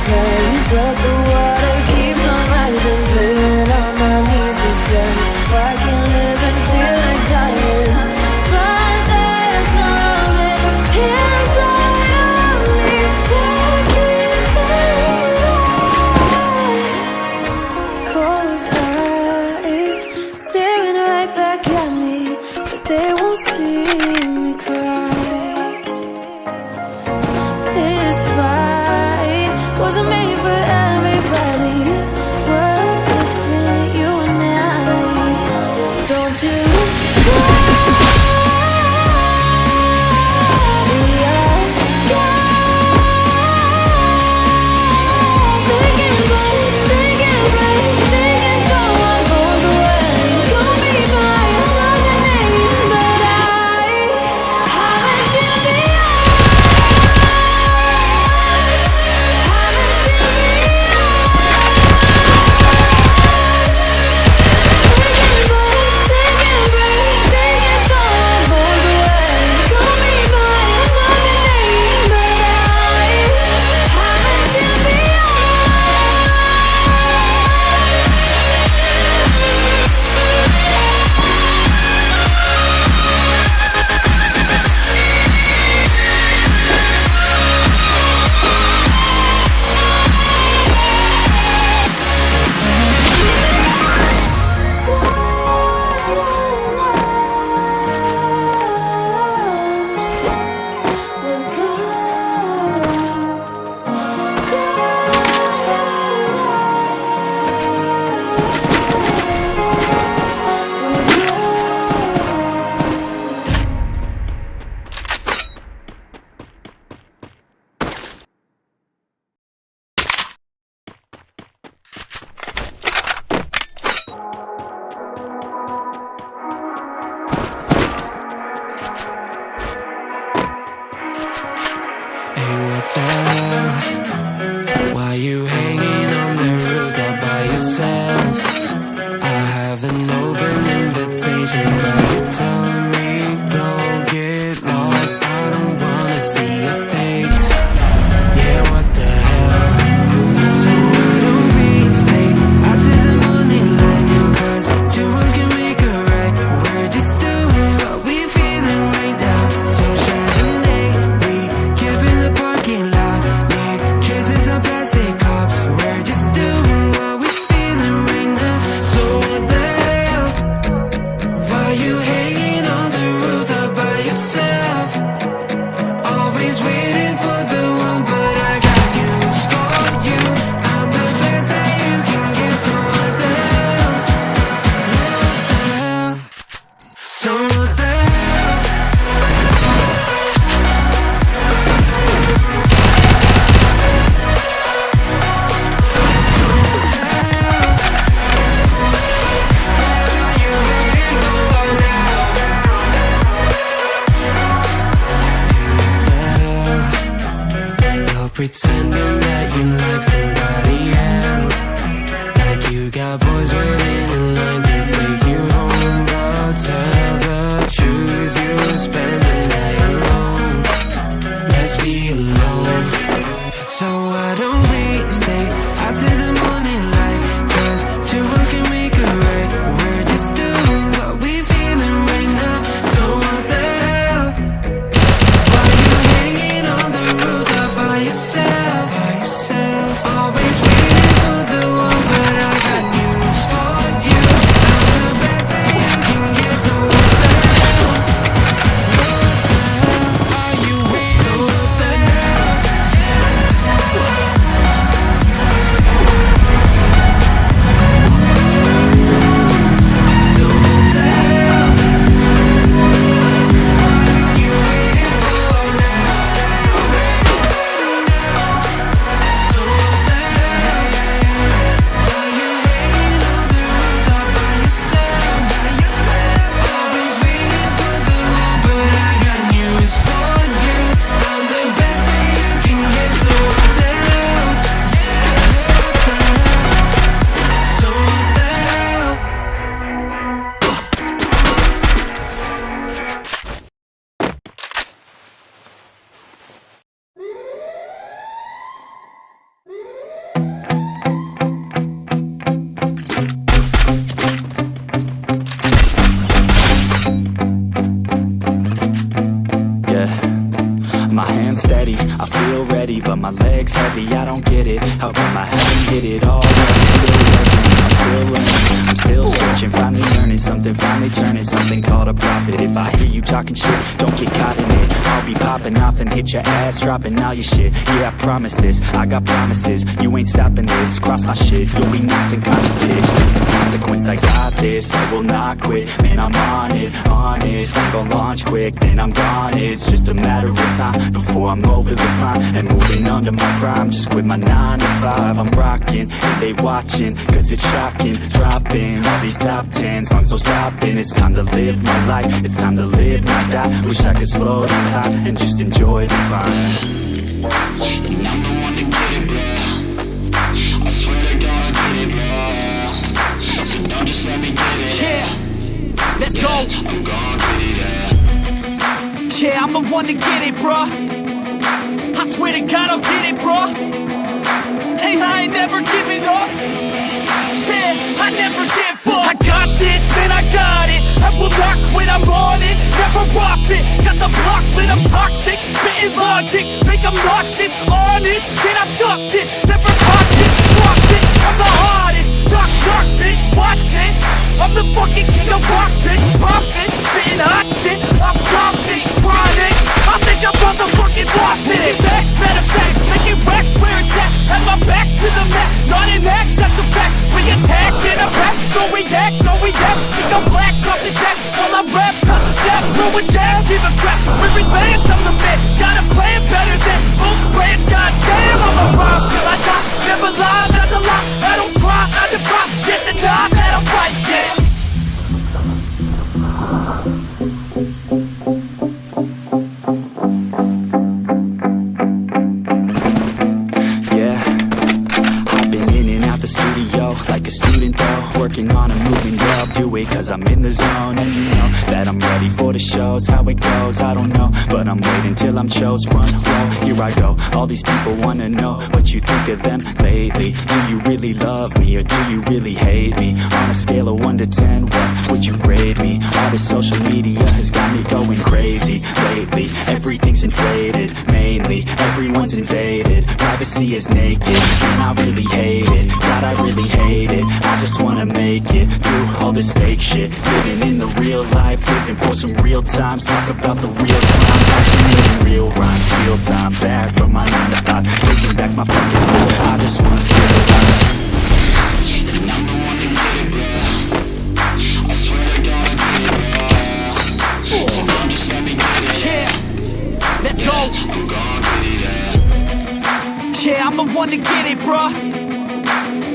okay, but the water keeps on rising, pulling on my knees with sense. I can live and feel like dying, but there's something inside of me that keeps me alive. Cold eyes staring right back at me, but they won't see me cry. This fight wasn't made for everybody. We're different, you and I. Don't you cry. We are gone. They can push, they can break, they can throw our bones away. Call me by another name, but I'm a champion. Hey, what the hell? Why you hanging on the roof all by yourself? I have an open invitation, but you tell me go get lost. I don't wanna see your face. Yeah, what the hell? So why don't we stay out till the morning light? 'Cause two words can make a right. We're just doing what we feeling right now. So Chardonnay, we camp in the parking lot. Need traces of plastic cups. We're just doing what we feeling right now. So what the hell? Why you hanging on the roof all by yourself? Always waiting for the one, but I got news for you. I'm the best that you can get. So what the hell? Yeah, what the hell? So what the hell? You're pretending that you like somebody else, like you got boys waiting in line to take you home. But tell the truth, you spend the night alone. Let's be alone. So why don't we stay out till the morning light? 'Cause two wrongs can make a right. We're just doing what we feeling right now. So what the hell? Why you hanging on the roof all by yourself? Always waiting for the one, but I got news for you. I'm the best that you can get. So what the hell? What the hell are you waiting? So what the hell? I don't get it. How come I haven't hit it all? I'm still learning, I'm still searching, finally learning something, finally turning something called a profit. If I hear you talking shit, don't get caught in it. I'll be popping off and hit your ass, dropping all your shit. Yeah, I promise this, I got promises. You ain't stopping this, cross my shit, you'll be knocked unconscious, bitch. That's the consequence, I got this, I will not quit. Man, I'm on it, honest, I'm gonna launch quick, then I'm gone. It's just a matter of time before I'm over the climb and moving under my prime. Just quit my 9 to 5, I'm rocking, and they watching, cause it's shocking. Dropping all these top 10 songs, no stopping. It's time to live my life, it's time to live, not die. Wish I could slow down time and just enjoy the climb. And I'm the one to get it, bro. I swear to God I get it, bro. So don't just let me get it. Yeah, let's go. I'm gonna get it, yeah, I'm the one to get it, bro. I swear to God I'll get it, bro. Hey, I ain't never giving up. Yeah, I never give up. I got this, man, I got it. I will not quit, I'm on it. Never rock it. Got the block lit, I'm toxic. Spitting logic, make them nauseous. Honest, can I stop this? Never cautious, rock it. I'm the hardest. Knock, knock, bitch, watch it. I'm the fucking king of rock, bitch. Profit, spitting hot shit. I'm confident, chronic. I think I'm motherfucking lost it. Back, matter of fact, making racks where it's at. Have my back to the mat, not an act, that's a fact. We attack in a pack, no react, no react. Think I'm black, off his back, while I rap, cause a snap, throw a jab, give a crap. We're advanced, I'm the man, got a plan better than most brands. Goddamn, I'm a rhyme till I die. Never lie, that's a lie. I don't try, I defy. Yes and nah, that I'm right, yeah. Like a student though, working on a movement, yeah, I'll do it cause I'm in the zone. And you know that I'm ready for the shows, how it goes, I don't know, but I'm waiting till I'm chose. Front row, here I go, all these people wanna know what you think of them lately. Do you really love me or do you really hate me? On a scale of 1 to 10, what would you grade me? All this social media has got me going crazy lately. Everything's inflated, mainly, everyone's invaded. Privacy is naked, and I really hate it. God, I really hate it. I just wanna make it through all this fake shit. Living in the real life, living for some real times. Talk about the real crime, passionate real rhymes. Steal time back from my 9 to 5, taking back my fucking life. I just wanna feel alive. And I'm the one to get it, bro. I swear to God I get it, bro. So don't just let me get it. Yeah, let's go. I'm gonna get it, yeah, I'm the one to get it, bro.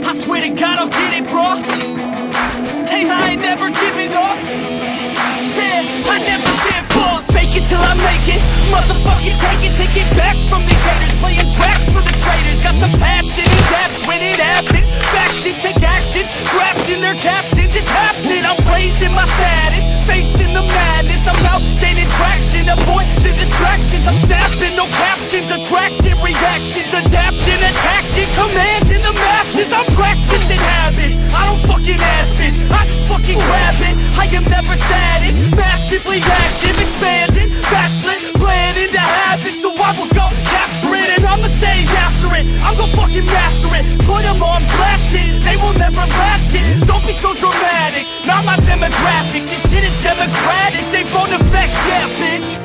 I swear to God I'll get it, bro. Hey, I ain't never giving up. Yeah, I never give up. Fake it till I make it. Motherfucking take it back from these haters. Playing tracks for the traitors. Got the passion and daps when it happens. Factions take actions, drafting their captains. It's happening, I'm raising my status. Facing the madness, I'm out gaining traction. Avoid the distractions, I'm snapping, no captions. Attracting reactions, adapting, attacking, commanding the masses. I'm practicing habits, I don't fucking ask bitch, I just fucking grab it. I am never static, massively active, expanding, backslid, planning to have it. So I will go capture it, and I'ma stay after it. I'm gonna fucking master it, put them on blast it. They will never last it, don't be so dramatic. Not my demographic, this shit is democratic. They vote effects, yeah bitch.